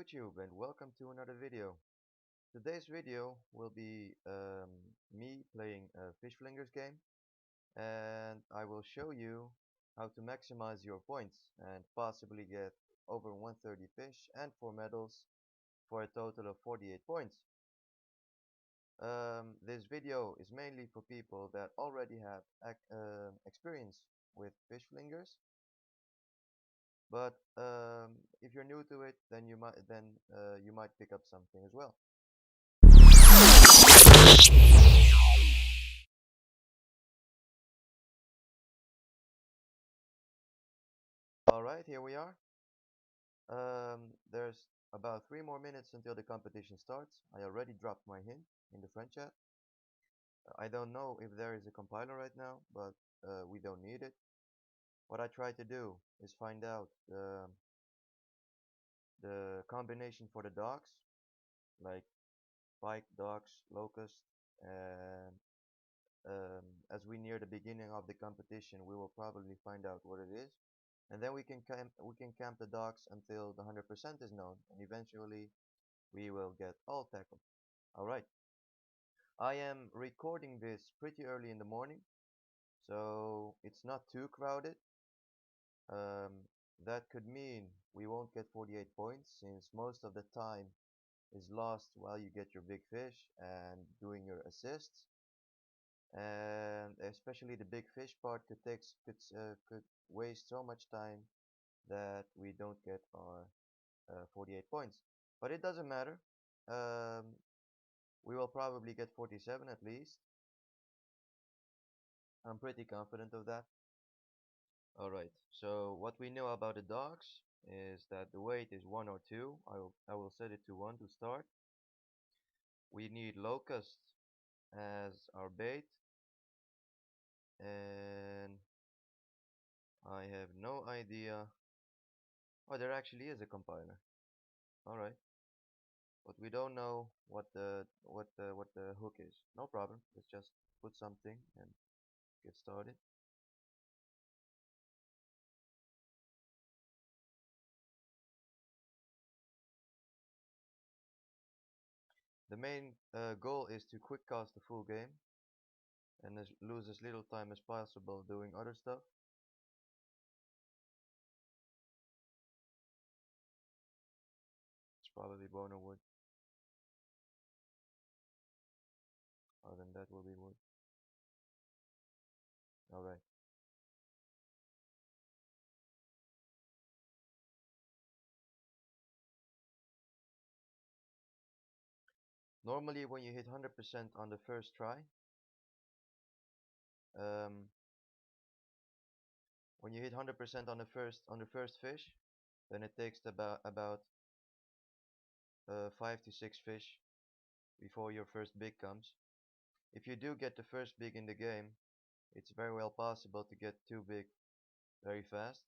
YouTube and welcome to another video. Today's video will be me playing a Fish Flingers game, and I will show you how to maximize your points and possibly get over 130 fish and 4 medals for a total of 48 points. This video is mainly for people that already have experience with Fish Flingers, but if you're new to it, then you might pick up something as well. Alright, here we are. There's about 3 more minutes until the competition starts. I already dropped my hint in the friend chat. I don't know if there is a compiler right now, but we don't need it. What I try to do is find out the combination for the dogs, like pike, dogs, locust, and as we near the beginning of the competition, we will probably find out what it is. And then we can camp the dogs until the 100% is known, and eventually we will get all tackled. Alright, I am recording this pretty early in the morning, so it's not too crowded. That could mean we won't get 48 points, since most of the time is lost while you get your big fish and doing your assists. And especially the big fish part could waste so much time that we don't get our 48 points. But it doesn't matter. Um, we will probably get 47 at least. I'm pretty confident of that. Alright, so what we know about the dogs is that the weight is 1 or 2. I will set it to 1 to start. We need locust as our bait, and I have no idea. Oh, there actually is a compiler. Alright, but we don't know what the hook is. No problem. Let's just put something and get started. The main goal is to quick cast the full game and lose as little time as possible doing other stuff. It's probably bone or wood. Oh, then that will be wood. Alright. Normally when you hit 100% on the first try, um, when you hit 100% on the first fish, then it takes about 5 to 6 fish before your first big comes. If you do get the first big in the game, it's very well possible to get 2 big very fast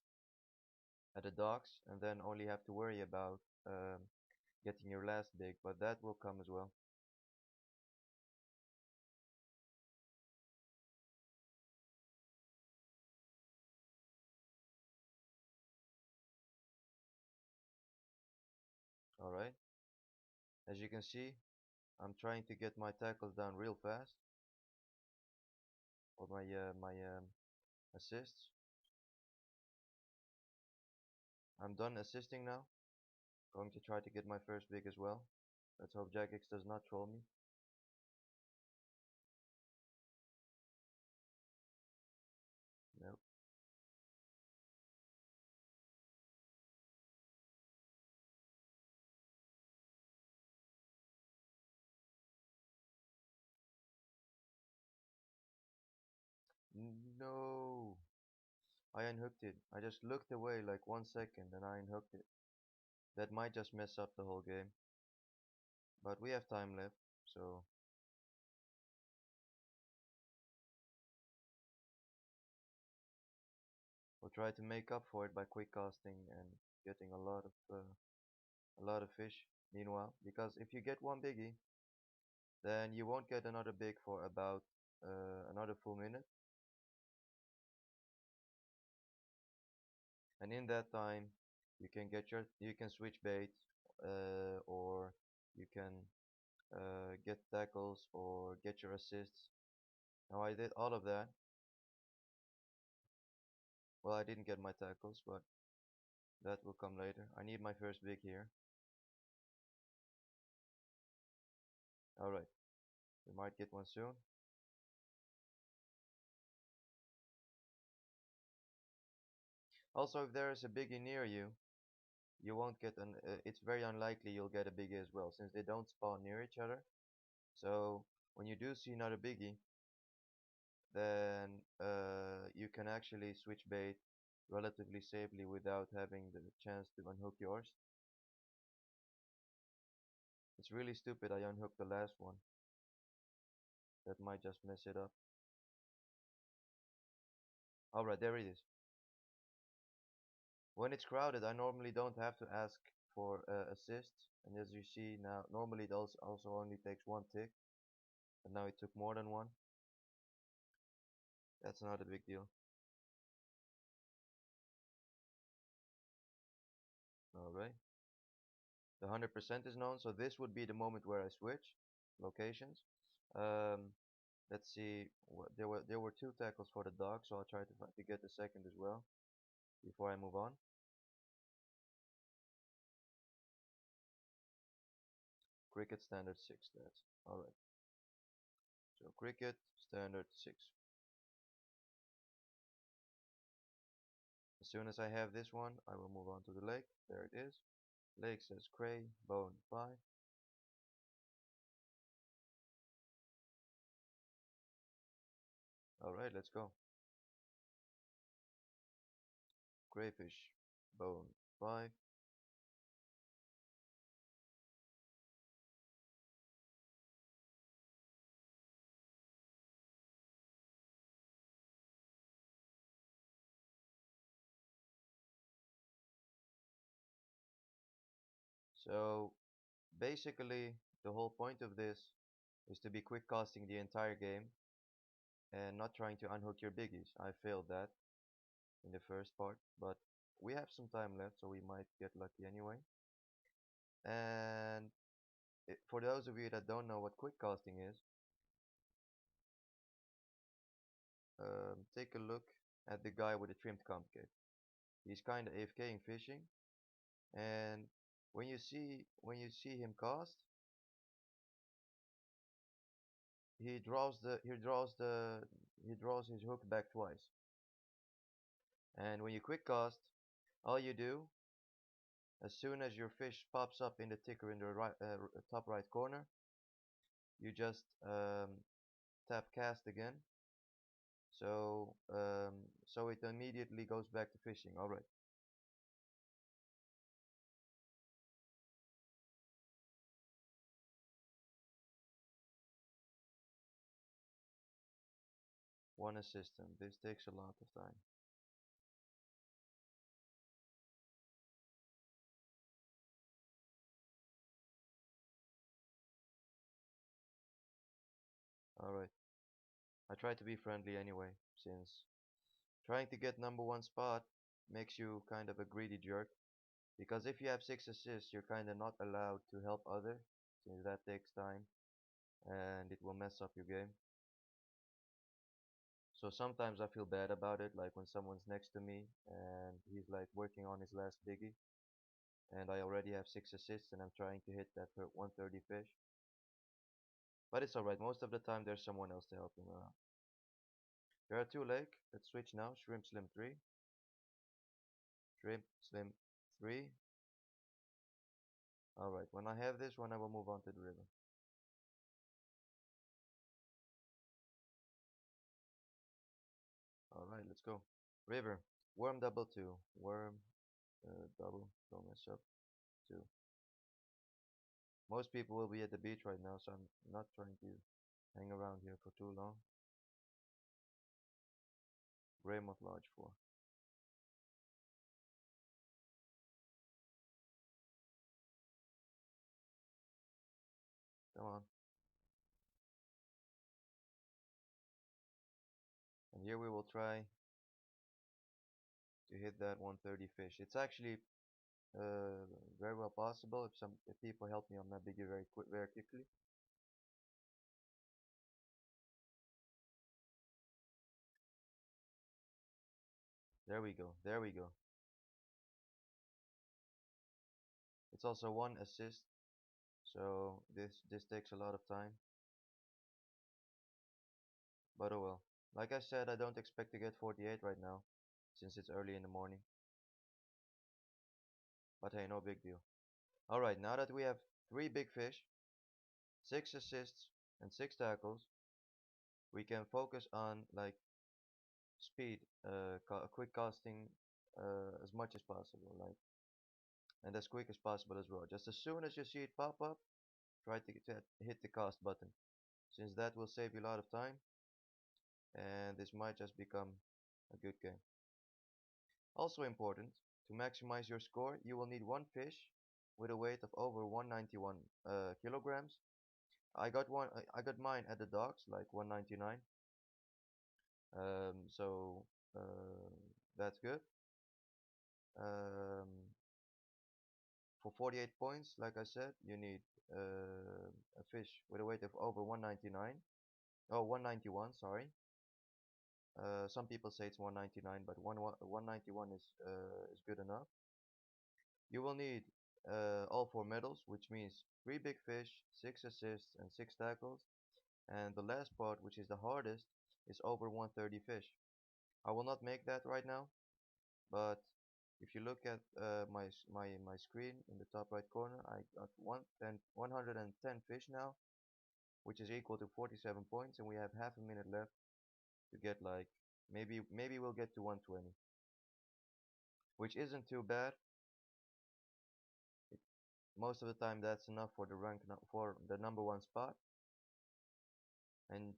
at the docks, and then only have to worry about getting your last big, but that will come as well. Alright, as you can see, I'm trying to get my tackles down real fast, or my assists. I'm done assisting now. Going to try to get my first big as well. Let's hope Jack X does not troll me. Nope. No. I unhooked it. I just looked away like 1 second and I unhooked it. That might just mess up the whole game. But we have time left, so we'll try to make up for it by quick casting and getting a lot of fish. Meanwhile, because if you get one biggie, then you won't get another big for about another full minute. And in that time, you can switch bait, or you can get tackles or get your assists. Now I did all of that. Well, I didn't get my tackles, but that will come later. I need my first big here. Alright, we might get one soon. Also, if there is a biggie near you, you won't get an. It's very unlikely you'll get a biggie as well, since they don't spawn near each other. So when you do see another biggie, then you can actually switch bait relatively safely without having the chance to unhook yours. It's really stupid I unhooked the last one. That might just mess it up. Alright, there it is. When it's crowded, I normally don't have to ask for assists. And as you see now, normally it also only takes one tick. But now it took more than one. That's not a big deal. Alright. The 100% is known, so this would be the moment where I switch locations. Um, let's see. There were two tackles for the dog, so I'll try to get the second as well before I move on. Cricket standard 6. That's alright. So cricket standard 6. As soon as I have this one, I will move on to the lake. There it is. Lake says cray, bone 5. Alright, let's go. Crayfish, bone 5. So basically, the whole point of this is to be quick casting the entire game and not trying to unhook your biggies. I failed that in the first part, but we have some time left, so we might get lucky anyway. And for those of you that don't know what quick casting is, take a look at the guy with the trimmed comp kit. He's kind of AFKing fishing, and when you see him cast, he draws his hook back twice. And when you quick cast, all you do, as soon as your fish pops up in the ticker in the top right corner, you just tap cast again. So it immediately goes back to fishing. All right. One assistant. This takes a lot of time. All right. I try to be friendly anyway, since trying to get number one spot makes you kind of a greedy jerk. Because if you have 6 assists, you're kind of not allowed to help other, since that takes time and it will mess up your game. So sometimes I feel bad about it, like when someone's next to me and he's like working on his last biggie, and I already have 6 assists and I'm trying to hit that 130 fish. But it's alright, most of the time there's someone else to help him around. There are two lake. Let's switch now. Shrimp Slim 3. Shrimp Slim 3. Alright, when I have this one, I will move on to the river. Alright, let's go. River. Worm double 2. Worm double. Don't mess up. 2. Most people will be at the beach right now, so I'm not trying to hang around here for too long. Greymouth Lodge 4. Come on. And here we will try to hit that 130 fish. It's actually very well possible if people help me on my biggie very quickly. There we go. There we go. It's also one assist, so this takes a lot of time. But oh well. Like I said, I don't expect to get 48 right now, since it's early in the morning. But hey, no big deal. Alright, now that we have 3 big fish, 6 assists, and 6 tackles, we can focus on like speed, quick casting as much as possible, like, and as quick as possible as well. Just as soon as you see it pop up, try to hit the cast button, since that will save you a lot of time, and this might just become a good game. Also important, to maximize your score, you will need one fish with a weight of over 191 kilograms. I got mine at the docks, like 199. So that's good. Um, for 48 points, like I said, you need a fish with a weight of over 199. Oh, 191, sorry. Some people say it's 199, but 191 is good enough. You will need all 4 medals, which means 3 big fish, 6 assists, and 6 tackles. And the last part, which is the hardest, is over 130 fish. I will not make that right now, but if you look at my screen in the top right corner, I got 110 fish now, which is equal to 47 points, and we have half a minute left to get like maybe we'll get to 120, which isn't too bad. Most of the time that's enough for for the number 1 spot, and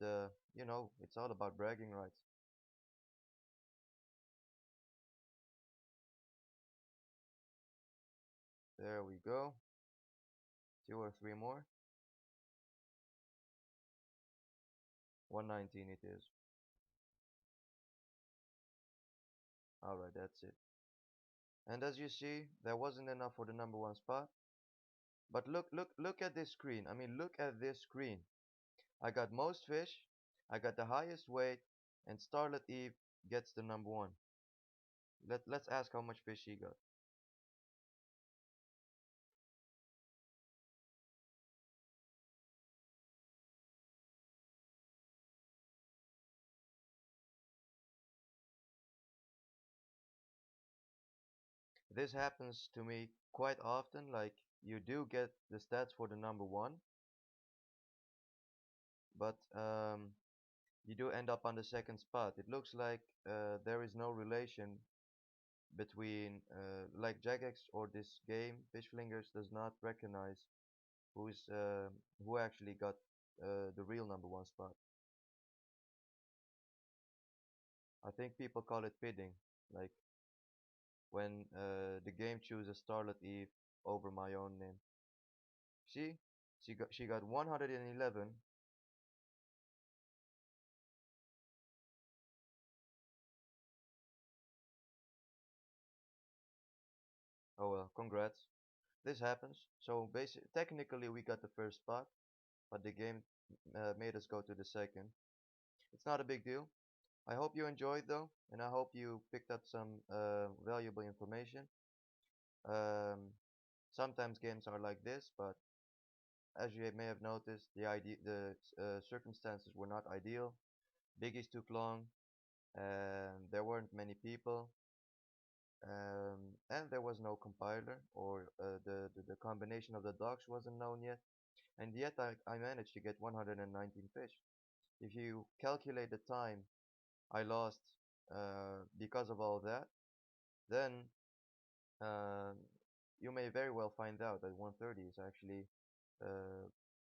you know, it's all about bragging rights. There we go. 2 or 3 more. 119 it is. Alright, that's it. And as you see, there wasn't enough for the number 1 spot. But look at this screen. I mean, look at this screen. I got most fish, I got the highest weight, and Starlet Eve gets the number 1. Let's ask how much fish she got. This happens to me quite often, like you do get the stats for the number 1, but you do end up on the 2nd spot. It looks like there is no relation between like Jagex or this game. Fish Flingers does not recognize who actually got the real number 1 spot. I think people call it bidding, like when the game chooses Starlet Eve over my own name. See, she got 111. Oh well, congrats. This happens. So technically we got the 1st spot, but the game made us go to the 2nd. It's not a big deal. I hope you enjoyed though, and I hope you picked up some valuable information. Sometimes games are like this, but as you may have noticed, the circumstances were not ideal. Biggies took long, and there weren't many people, and there was no compiler, or the combination of the docs wasn't known yet. And yet I managed to get 119 fish. If you calculate the time I lost because of all that, then you may very well find out that 130 is actually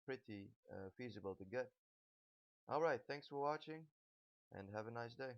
pretty feasible to get. Alright, thanks for watching, and have a nice day.